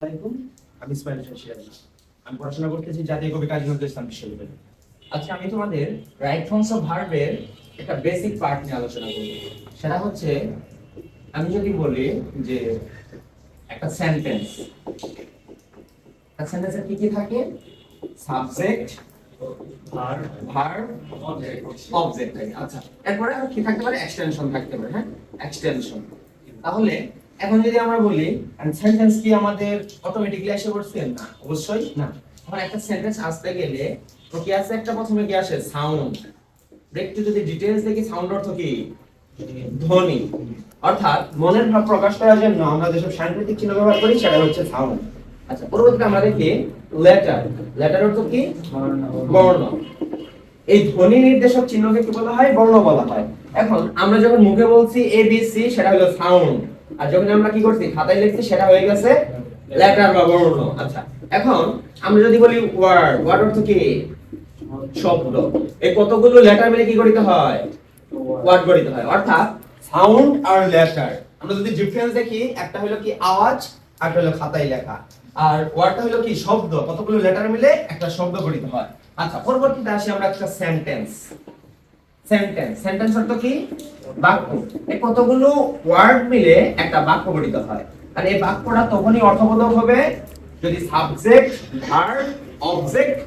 আসসালামু আলাইকুম, আমি ইসমাইল শাহশিয়ারি। আমি পড়াশোনা করতেছি জাতীয় কবি কাজী নজরুল ইসলাম বিশ্ববিদ্যালয়ে। আজকে আমি তোমাদের রাইট ফর্মস অফ ভার্বের একটা বেসিক পার্ট নিয়ে আলোচনা করব। সেটা হচ্ছে, আমি যদি বলি যে একটা সেন্টেন্সের কি কি থাকে? সাবজেক্ট, ভার্ব, অবজেক্ট থাকে। আচ্ছা, এরপরে আর কি থাকতে পারে? এক্সটেনশন থাকতে পারে। হ্যাঁ, এক্সটেনশন। তাহলে এখন যদি আমরা বলি সেন্টেন্স কি আমাদের অটোমেটিক্যালি এসে পড়ছে? না, অবশ্যই না। এখন একটা সেন্টেন্স আসতে গেলে তো কি আছে? একটা প্রথমে কি আসে? সাউন্ড। একটু যদি ডিটেইলস দেখি, সাউন্ড অর্থ কি? ধ্বনি। অর্থাৎ মনের ভাব প্রকাশ করার জন্য আমরা যেসব সাংকেতিক চিহ্ন ব্যবহার করি সেটা হচ্ছে সাউন্ড। আচ্ছা, পরবর্তীতে আমরা দেখি লেটার। লেটার অর্থ কি? বর্ণ। এই ধ্বনি নির্দেশক চিহ্নকে কি বলা হয়? বর্ণ বলা হয়। এখন আমরা যখন মুখে বলছি এ বি সি, সেটা হলো সাউন্ড। আর যখন আমরা কি করছি, খাতায় লিখছি, সেটা হয়ে গেছে লেটার বা বর্ণ। আচ্ছা, এখন আমরা যদি বলি ওয়ার্ড, ওয়ার্ড অর্থ কি? শব্দ। এই কতগুলো লেটার মিলে কি গঠিত হয়? ওয়ার্ড গঠিত হয়। অর্থাৎ সাউন্ড আর লেটার আমরা যদি ডিফারেন্স দেখি, একটা হলো কি আওয়াজ, আর হলো খাতায় লেখা। আর ওয়ার্ডটা হলো কি? শব্দ। কতগুলো লেটার মিলে একটা শব্দ গঠিত হয়। আচ্ছা, পরবর্তীতে আসি আমরা একটা সেন্টেন্স। সেন্টেন্স অর্থ কি? বাক্য। এই কতগুলো ওয়ার্ড মিলে একটা বাক্য গঠিত হয়। আর এই বাক্যটা তখনই অর্থবোধক হবে যদি সাবজেক্ট, ভার্ব, অবজেক্ট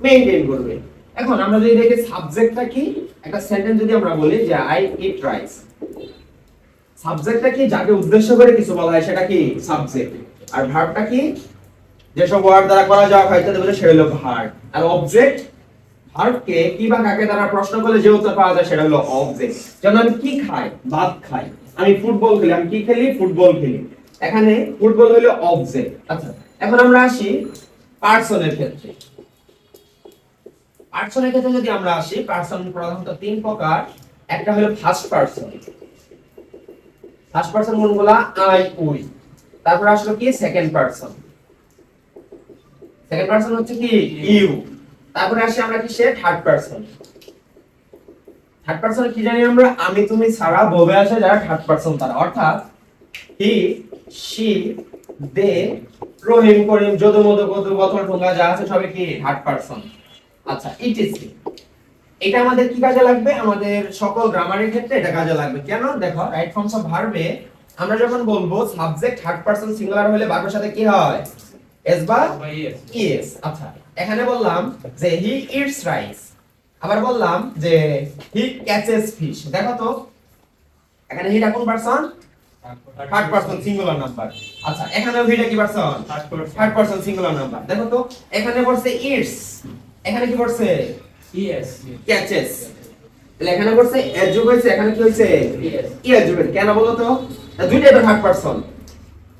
মেইনটেইন করবে। এখন আমরা যদি দেখি সাবজেক্টটা কি, একটা সেন্টেন্স যদি আমরা বলি যে আই ইট রাইস, সাবজেক্টটা কি? যাকে উদ্দেশ্য করে কিছু বলা হয় সেটা কি? সাবজেক্ট। আর ভার্বটা কি? যেসব ওয়ার্ড দ্বারা করা যাওয়া হয় তাদের বলে সেটা হলো ভার্ব। আর অবজেক্ট, ভার্বকে কি বা কাকে দ্বারা প্রশ্ন করলে যে উত্তর পাওয়া যায় সেটা হলো অবজেক্ট। যেমন আমি কি খাই? ভাত খাই। আমি ফুটবল খেলি। আমি কি খেলি? ফুটবল খেলি। এখানে ফুটবল হলো অবজেক্ট। আচ্ছা, এখন আমরা আসি পার্সনের ক্ষেত্রে। পার্সনের ক্ষেত্রে যদি আমরা আসি, পার্সন প্রধানত তিন প্রকার। একটা হলো ফার্স্ট পার্সন। ফার্স্ট পার্সন কোনগুলা? I, we. তারপর আসলো কি? Second person. সেকেন্ড পার্সন হচ্ছে কি? ইউ। তারপরে আসি আমরা কি? সে থার্ড পার্সন। থার্ড পার্সন কি জানি আমরা? আমি, তুমি ছাড়া ববে আসে যারা থার্ড পার্সন তারা। অর্থাৎ হি, শি, দে, রহিম, করিম, যদু, মধু, কদু, বতল, ঠোঙ্গা যা আছে সবই কি? Third person. আচ্ছা, ইটিসি। এটা আমাদের কি কাজে লাগবে? আমাদের সকল গ্রামারের ক্ষেত্রে এটা কাজে লাগবে। কেন? দেখো, রাইট ফর্মস অফ ভার্বে আমরা যখন বলবো সাবজেক্ট থার্ড পারসন সিঙ্গুলার হলে ভার্বের সাথে কি হয়? এস বা ইএস। আচ্ছা, এখানে বললাম যে হি ইটস রাইস, আবার বললাম যে হি ক্যাচেস ফিশ। দেখো তো এখানে হিটা কোন person? Third person singular number. আচ্ছা, এখানে হিটা কি person? Third person singular number. দেখো তো এখানে পড়ছে ইটস, এখানে কি পড়ছে? E, catches. তাহলে এখানে পড়ছে এর যোগ হয়েছে, এখানে কি হয়েছে? ইএস যোগ হয়েছে। কেন বলো তো? দুইটাই তো থার্ড পারসন।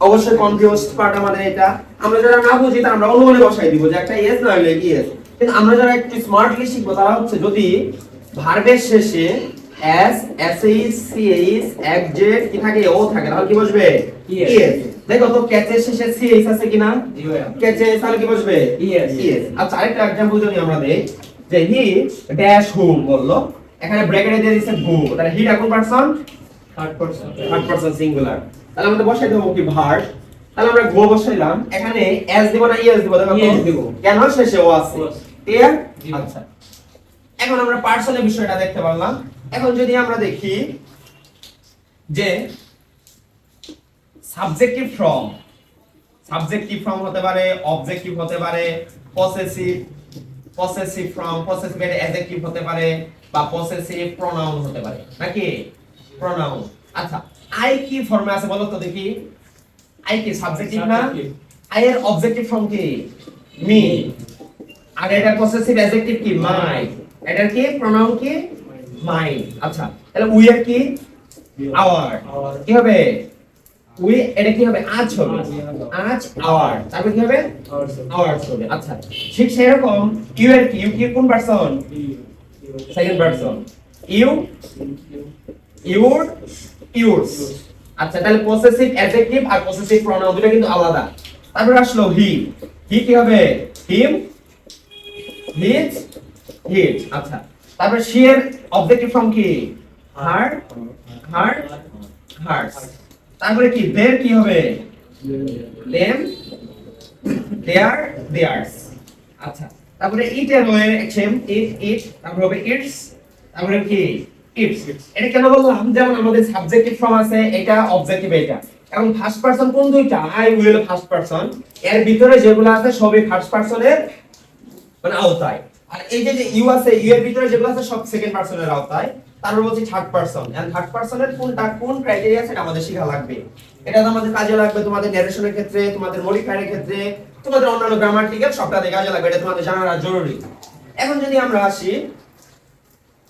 অবশ্যই কনফিউজড পার্ট আমাদের এটা। আমরা যারা না বুঝি তারা আমরা অনুমানে বসাই দিব যে একটা ইএস না হলে ইএস। কিন্তু আমরা যারা একটু স্মার্টলি শিখবো তারা হচ্ছে যদি ভার্বের শেষে এস, এসএইচ, সিএইচ, এক্সজেক্ট কি থাকে? ও থাকে, তাহলে কি বসবে? ইএস। দেখো তো ক্যাচের শেষে সিএইচ আছে কিনা? ক্যাচে তাহলে কি বসবে? ইএস। ইএস। আচ্ছা, আরেকটা एग्जांपल যদি আমরা দেই যে হি ড্যাশ হুম বললো, এখানে ব্র্যাকেটে দিয়ে দিয়েছে হু, তাহলে হি কোন person? Third person. Third person singular. তাহলে আমরা বসাই দেব কি? ভার্ব। তাহলে আমরা গো বসাইলাম, এখানে এস দিব না ইএস দিব? দেখো ইএস দিব। কেন? শেষে ও আছে। ক্লিয়ার? আচ্ছা, এখন আমরা পার্সনের বিষয়টা দেখতে পারলাম। এখন যদি আমরা দেখি যে সাবজেক্টিভ ফর্ম, সাবজেক্টিভ ফর্ম হতে পারে, অবজেক্টিভ হতে পারে, পসেসিভ, পসেসিভ ফর্ম, পসেসিভ এর অ্যাডজেক্টিভ হতে পারে, বা পসেসিভ প্রোনাউন হতে পারে নাকি? প্রোনাউন। আচ্ছা, আই কি ফর্মে আছে বলো তো দেখি? আই কি সাবজেক্টিভ না? আই এর অবজেক্টিভ ফর্ম কি? মি। আর এটার পসেসিভ অ্যাডজেক্টিভ কি? মাই। এটার কি প্রোনাউন কি? মাই। আচ্ছা, তাহলে উই এর কি? আওয়ার। কি হবে? উই এটা কি হবে? আজ হবে। আজ, আওয়ার। তারপর কি হবে? আওয়ার্স হবে। আচ্ছা, ঠিক সেরকম ইউ এর কি? ইউ কি কোন person? Second person. You, your, yours. আচ্ছা, তাহলে পসেসিভ অ্যাডজেক্টিভ আর পসেসিভ প্রোনাউন দুটো কিন্তু আলাদা। তারপর আসলো হি। হি কি হবে? Him, his, his. আচ্ছা, তারপর শি এর অবজেক্টিভ ফর্ম কি? Her, her, hers. তারপরে কি? দেয়ার কি হবে? Them, their theirs. আচ্ছা, তারপরে ইট এর হয়ে সেম ইট তারপরে হবে ইটস, তারপরে কি ইটস। এটা কেন বললাম, যেমন আমাদের সাবজেক্টিভ ফর্ম আছে, এটা অবজেক্টিভ এটা। এখন ফার্স্ট পারসন কোন দুইটা, আই উইল ফার্স্ট পারসন, এর ভিতরে যেগুলো আছে সবই ফার্স্ট পারসনের মানে আওতায়। আর এই যে ইউ আছে, ইউ এর ভিতরে যেগুলো আছে সব সেকেন্ড পারসনের আওতায়। তারপর বলছি থার্ড পারসন, এন্ড থার্ড পারসনের কোনটা কোন ক্রাইটেরিয়া সেটা আমাদের শেখা লাগবে। এটা তো আমাদের কাজে লাগবে তোমাদের ন্যারেশনের ক্ষেত্রে, তোমাদের মডিফায়ারের ক্ষেত্রে, তোমাদের অন্যান্য গ্রামাটিক্যাল সবটাতে কাজে লাগবে, এটা তোমাদের জানা জরুরি। এখন যদি আমরা আসি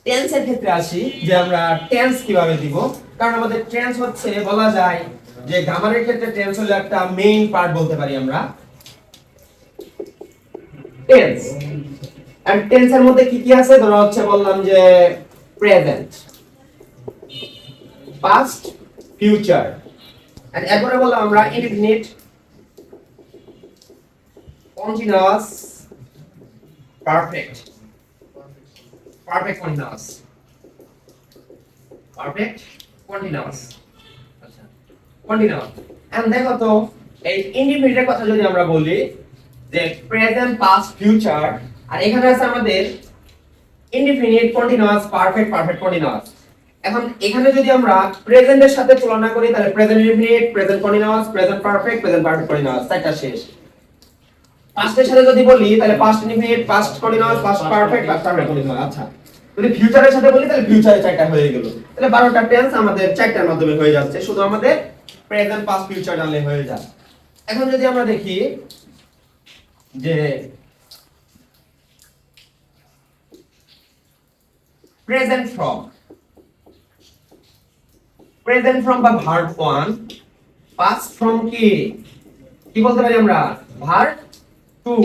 টেন্সের ক্ষেত্রে আসি, যে আমরা টেন্স কিভাবে দিব, কারণ আমাদের টেন্স হচ্ছে বলা যায় যে গ্রামারের ক্ষেত্রে টেন্স হলো একটা মেইন পার্ট বলতে পারি আমরা। টেন্স এন্ড টেন্সের মধ্যে কি কি আছে, ধরো হচ্ছে বললাম যে প্রেজেন্ট, পাস্ট, ফিউচার, এন্ড এরপরে বললাম আমরা indefinite, continuous, perfect, perfect continuous, perfect continuous. আচ্ছা, কন্টিনিউয়াস। এন্ড দেখো তো এই ইনডিফিনিটের কথা যদি আমরা বলি যে প্রেজেন্ট, পাস্ট, ফিউচার, আর এখানে আছে আমাদের indefinite, continuous, perfect, perfect continuous. এখন এখানে যদি আমরা প্রেজেন্টের সাথে তুলনা করি তাহলে present indefinite, present continuous, present perfect, present perfect continuous, চারটা শেষ। পাস্টের সাথে যদি বলি তাহলে past indefinite, past continuous, past perfect, past perfect continuous. আচ্ছা, যদি ফিউচারের সাথে বলি তাহলে ফিউচারে চারটা হয়ে গেল। তাহলে 12টা টেন্স আমাদের চারটার মাধ্যমে হয়ে যাচ্ছে, শুধু আমাদের প্রেজেন্ট, পাস্ট, ফিউচার জানলে হয়ে যায়। এখন যদি আমরা দেখি যে প্রেজেন্ট ফর্ম, প্রেজেন্ট ফর্ম বা ভার্ব 1, পাস্ট ফর্ম কি কি বলতে পারি আমরা, ভার্ব 2,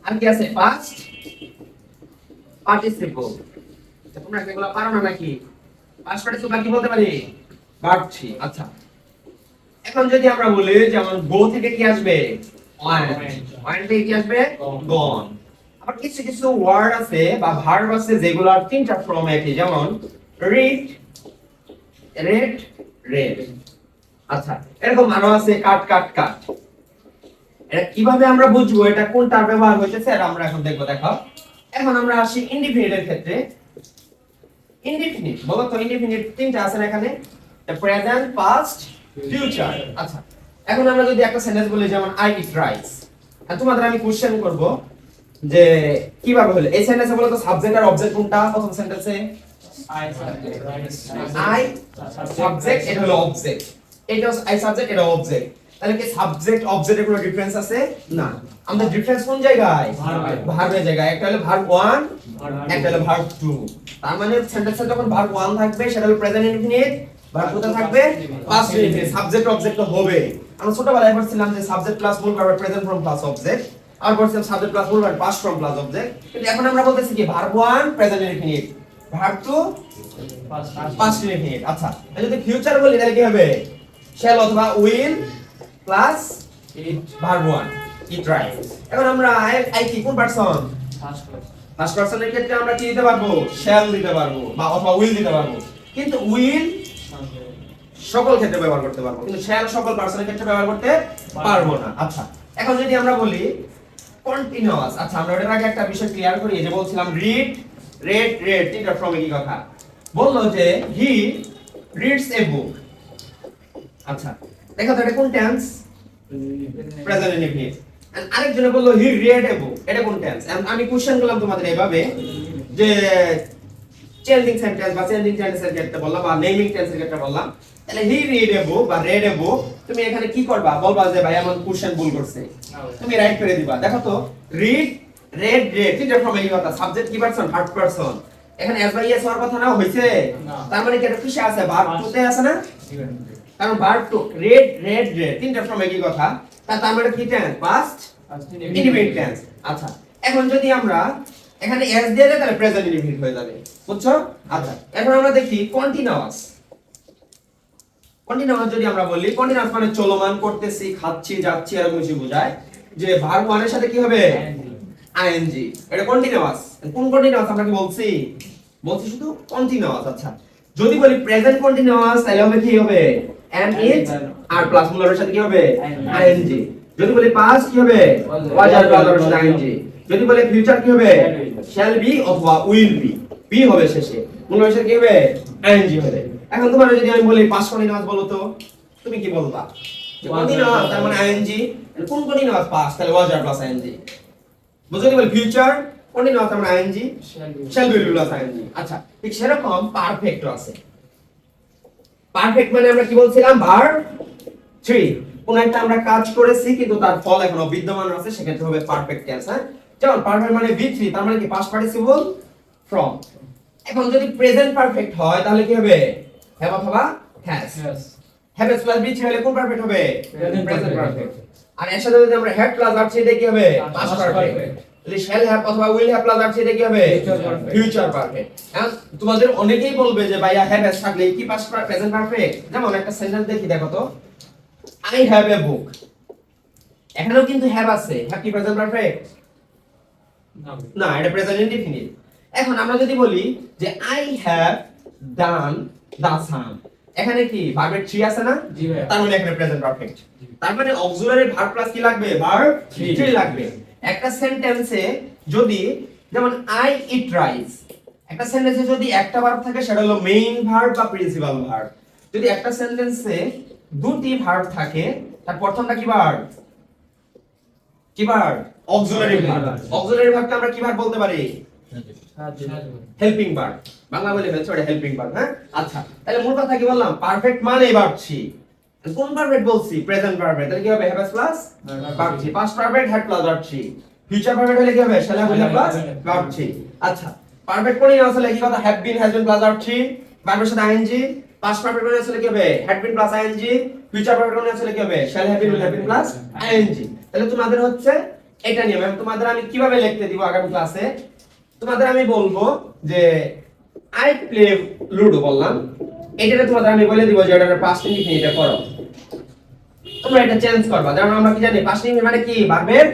আর কি আছে পাস্ট পার্টিসিপল। তোমরা এগুলো পারো না নাকি? পাস্ট পার্টিসিপল কি বলতে পারি, ভার্ব 3। আচ্ছা, এখন যদি আমরা বলি যেমন গো থেকে কি আসবে, ওয়ান্ট, ওয়ান্ট থেকে কি আসবে, গন। আবার কিছু কিছু ওয়ার্ড আছে বা ভার্ব আছে যেগুলোর তিনটা ফর্ম একই, যেমন রিড, রেড, রেড। আচ্ছা, এরকম আরো আছে কাট, কাট, কাট। এটা কিভাবে আমরা বুঝবো এটা কোনটার ব্যবহার হইতেছে, এটা আমরা এখন দেখবো। দেখো, এখন আমরা আসি ইনডিফিনিটের ক্ষেত্রে। ইনডিফিনিট বলো তো, ইনডিফিনিট তিনটা আছে না এখানে, প্রেজেন্ট, পাস্ট, ফিউচার। আচ্ছা, এখন আমরা যদি একটা সেন্টেন্স বলি যেমন আই ইট রাইস, আর তোমাদের আমি কোশ্চেন করব যে কিভাবে হলো এই সেন্টেন্সে, বলো তো সাবজেক্ট আর অবজেক্ট কোনটা প্রথম সেন্টেন্সে, আই সাবজেক্ট, এটা হলো অবজেক্ট, এটা আই সাবজেক্ট, এটা অবজেক্ট। তাহলে কি সাবজেক্ট অবজেক্টের কোনো ডিফারেন্স আছে না? আমাদের ডিফারেন্স কোন জায়গায়, ভার্বের জায়গায়। একটা হলো ভার্ব 1, একটা হলো ভার্ব 2। তার মানে সেন্টেন্সে যখন ভার্ব 1 থাকবে সেটা হলো প্রেজেন্ট ইনডিফিনিট, ভার্ব 2 থাকবে পাস্ট ইনডিফিনিট। সাবজেক্ট অবজেক্ট তো হবে। আমরা ছোটবেলায় পড়ছিলাম যে সাবজেক্ট প্লাস মূল verb present form plus object, আর পড়ছিলাম সাবজেক্ট প্লাস মূল verb past form plus object. কিন্তু এখন আমরা বলতেছি কি verb 1 present indefinite, verb 2 past indefinite. আচ্ছা, যদি ফিউচার বলি তাহলে কি হবে, shall অথবা will plus verb 1 it right. এখন আমরা আই কি কোন পারসন, ফার্স্ট পারসনের ক্ষেত্রে আমরা কি দিতে পারবো, shall দিতে পারবো বা অথবা will দিতে পারবো, কিন্তু will সকল ক্ষেত্রে ব্যবহার করতে পারবো, কিন্তু shall সকল পারসনের ক্ষেত্রে ব্যবহার করতে পারবো না। আচ্ছা, এখন যদি আমরা বলি কন্টিনিউয়াস। আচ্ছা, আমরা এর আগে একটা বিষয় ক্লিয়ার করি, যে বলছিলাম রিড, রেড, রেড, তিনটা ফর্মে কি কথা বললো যে হি রিডস এ বুক। আচ্ছা, দেখো তো এটা কোন টেন্স, প্রেজেন্ট ইনডিফিনিট। এন্ড আরেকজনে বললো হি রিড এ বুক, এটা কোন টেন্স। এন্ড আমি কোশ্চেন করলাম তোমাদের এইভাবে যে চেঞ্জিং সেন্টেন্স বা চেঞ্জিং টেন্সের ক্ষেত্রে বললাম বা নেমিং টেন্সের ক্ষেত্রে বললাম, তাহলে হি রিড এ বুক বা রেড এ বুক, তুমি এখানে কি করবা, বলবা যে ভাই আমার কোশ্চেন ভুল করছে, তুমি রাইট করে দিবা। দেখো তো রিড, রেড, রেড, তিনটা ফর্মে কি কথা, সাবজেক্ট কি পারসন, থার্ড পারসন। এখানে এস বাই এস হওয়ার কথা না হইছে, তার মানে কি এটা কিসে আছে, ভার্ব 2 তে আছে না, কারণ ভার্ব 2 রেড, রেড, রেড, তিনটা ফর্মে কি কথা, তার মানে কি টেন্স, পাস্ট ইনডিফিনিট টেন্স। আচ্ছা, এখন যদি আমরা এখানে এস দিয়ে দেই তাহলে প্রেজেন্ট ইনডিফিনিট হয়ে যাবে, বুঝছো? আচ্ছা, এখন আমরা দেখি কন্টিনিউয়াস। কন্টিনিউয়াস যদি আমরা বলি, কন্টিনিউয়াস মানে চলমান, করতেছি, খাচ্ছি, যাচ্ছি, এরকম কিছু বোঝায়। যে ভার্ব 1 এর সাথে কি হবে, আইএনজি, এটা কন্টিনিউয়াস। কোন কন্টিনিউয়াস আমরা কি বলছি, বলছি শুধু কন্টিনিউয়াস। আচ্ছা, যদি বলি প্রেজেন্ট কন্টিনিউয়াস তাহলে হবে কি হবে, এম ইজ আর প্লাস মূলের সাথে কি হবে, আইএনজি। যদি বলি past কি হবে was are plus আর সাথে ing যদি বলি ফিউচার কি হবে shall be অথবা will be be হবে শেষে মূল ভাষা কি হবে ing হবে এখন তোমার যদি আমি বলি past continuous বলো তো তুমি কি বলবা continuous তার মানে ing কোন continuous past তাহলে was are plus ing বুঝো যদি বলি ফিউচার continuous তার মানে ing shall be plus ing আচ্ছা ঠিক সেরকম পারফেক্ট আছে পারফেক্ট মানে আমরা কি বলছিলাম ভার্ব 3 কোন একটা আমরা কাজ করেছি কিন্তু তার ফল এখনো বিদ্যমান আছে সেক্ষেত্রে হবে পারফেক্ট টেন্স হ্যাঁ যেমন পারফেক্ট মানে V3 তার মানে কি পাস্ট পার্টিসিপল ফ্রম এখন যদি প্রেজেন্ট পারফেক্ট হয় তাহলে কি হবে হ্যাভ অথবা has have S plus V3 হলে কোন পারফেক্ট হবে প্রেজেন্ট পারফেক্ট আর এর সাথে যদি আমরা হ্যাড প্লাস আর দিয়ে কি হবে পাস্ট পারফেক্ট তাহলে শ্যাল হ্যাভ অথবা উইল হ্যাভ প্লাস আর দিয়ে কি হবে ফিউচার পারফেক্ট এখন তোমাদের অনেকেই বলবে যে ভাইয়া হ্যাভ এস থাকলে কি পাস্ট প্রেজেন্ট পারফেক্ট যেমন একটা সেন্টেন্স দেখি দেখো তো I have a book এখানেও কিন্তু হ্যাভ আছে হ্যাভ কি প্রেজেন্ট পারফেক্ট না এটা প্রেজেন্ট ইনডিফিনিট এখন আমরা যদি বলি যে I have done the sum এখানে কি ভার্বের 3 আছে না জি ভাই তার মানে এখানে প্রেজেন্ট পারফেক্ট তার মানে অক্সিলারি ভার্ব প্লাস কি লাগবে ভার্ব 3 লাগবে একটা সেন্টেন্সে যদি যেমন I eat rice একটা সেন্টেন্সে যদি একটা ভার্ব থাকে সেটা হলো মেইন ভার্ব বা প্রিন্সিপাল ভার্ব যদি একটা সেন্টেন্সে দুটি ভার্ব থাকে তার প্রথমটা কি ভার্ব অক্সিলারি ভার্ব অক্সিলারি ভার্বকে আমরা কি ভার্ব বলতে পারি হেল্পিং ভার্ব বাংলা বলে ফেলছো এটা হেল্পিং ভার্ব হ্যাঁ আচ্ছা তাহলে মূল কথা কি বললাম পারফেক্ট মানে ভার্ব 3 কোন পারফেক্ট বলছি প্রেজেন্ট পারফেক্ট তাহলে কি হবে have plus verb 3 past perfect had plus verb 3 future perfect হলে কি হবে শ্যাল হ্যাভ প্লাস ভার্ব 3 আচ্ছা পারফেক্ট কোনই না আসলে কি কথা have been has been plus verb 3 ভার্বের সাথে আইএনজি পাস্ট পারফেক্ট কোনই আসলে কি হবে had been plus ING future perfect কোনই আসলে কি হবে shall have been plus ING তাহলে তোমাদের হচ্ছে এটা নিয়ে তোমাদের আমি কিভাবে লিখতে দিব আগামী ক্লাসে তোমাদের আমি বলবো যে আই প্লে লুডো বললাম এটাতে তোমাদের আমি বলে দিব যে এটার পাস্ট ইনডিফিনিট করো তোমরা এটা চেঞ্জ করবা যেমন আমরা কি জানি পাস্ট ইনডিফিনিট মানে কি ভার্বের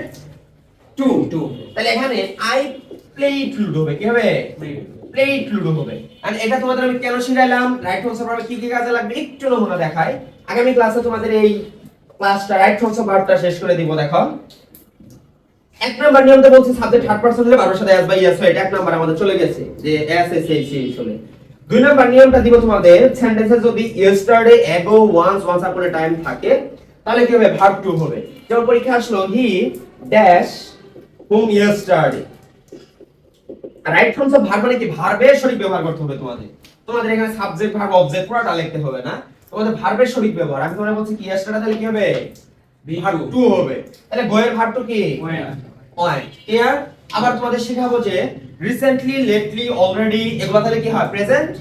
2 তাহলে এখানে আই প্লেড লুডো হবে কি হবে প্লেড লুডো হবে আর এটা তোমাদের আমি কেন শিখাইলাম রাইট ফর্মস ভার্ব কি কি কাজে লাগবে একটু নমুনা দেখাই আগামী ক্লাসে তোমাদের এই ক্লাসটা রাইট ফর্মস ভার্বটা শেষ করে দিব দেখো এক নাম্বার নিয়ম তো বলছি সাবজেক্ট থার্ড পারসন হলে ভার্বের সাথে এস বাই এস হয় এটা এক নাম্বার আমাদের চলে গেছে যে এস এস এস এস চলে দুই নাম্বার নিয়মটা দিব তোমাদের সেন্টেন্সে যদি ইয়েস্টারডে এগো ওয়ান্স আপন এ টাইম থাকে তাহলে কি হবে ভার্ব 2 হবে যেমন পরীক্ষা আসলো he dash hmm yesterday right forms of verb মানে কি ভার্বের সঠিক ব্যবহার করতে হবে তোমাদের এখানে সাবজেক্ট ভার্ব অবজেক্ট পুরোটা লিখতে হবে না তোমাদের ভার্বের সঠিক ব্যবহার আমি তোমাদের বলছি কি ইয়েস্টারডে তাহলে কি হবে ভার্ব 2 হবে তাহলে গোয়ের ভার্ব টু কি ওয়ান ক্লিয়ার আবার তোমাদের শেখাবো যে রিসেন্টলি লেটলি অলরেডি এগুলা তাহলে কি হয় প্রেজেন্ট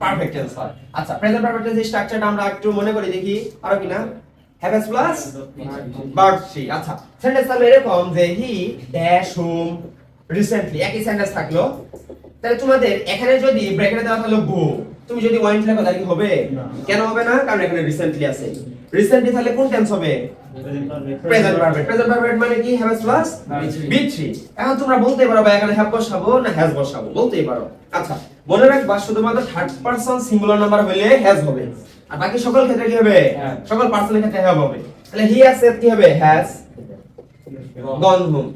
পারফেক্ট টেন্স হয় আচ্ছা প্রেজেন্ট পারফেক্ট টেন্স স্ট্রাকচারটা আমরা একটু মনে করে দেখি আর কি না হ্যাভ এস প্লাস ভার্ব 3 আচ্ছা সেন্টেন্স তাহলে এরকম যে হি ড্যাশ হুম রিসেন্টলি একই সেন্টেন্স থাকলো তাহলে তোমাদের এখানে যদি ব্র্যাকেটে দেওয়া হলো গো তুমি যদি ওয়ান্ট লেখো তাহলে কি হবে কেন হবে না কারণ এখানে রিসেন্টলি আছে রিসেন্টলি তাহলে কোন টেন্স হবে প্রেজেন্ট পারফেক্ট মানে কি হ্যাভ প্লাস বি3 এখন তোমরা বলতে পারো ভাই এখানে হ্যাভ বসাবো না হ্যাজ বসাবো বলতেই পারো আচ্ছা মনে রাখবা শুধুমাত্র থার্ড পারসন সিঙ্গুলার নাম্বার হলে হ্যাজ হবে আর বাকি সকল ক্ষেত্রে কি হবে সকল পারসনের ক্ষেত্রে হ্যাভ হবে তাহলে হি হ্যাজ সেড কি হবে হ্যাজ গন হোম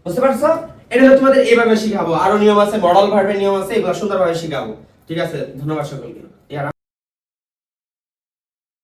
বুঝতে পারছো এটা হলো তোমাদের এইভাবে শেখাবো আরো নিয়ম আছে মডেল ভার্বের নিয়ম আছে এগুলো সুন্দরভাবে শেখাবো ঠিক আছে ধন্যবাদ সকলকে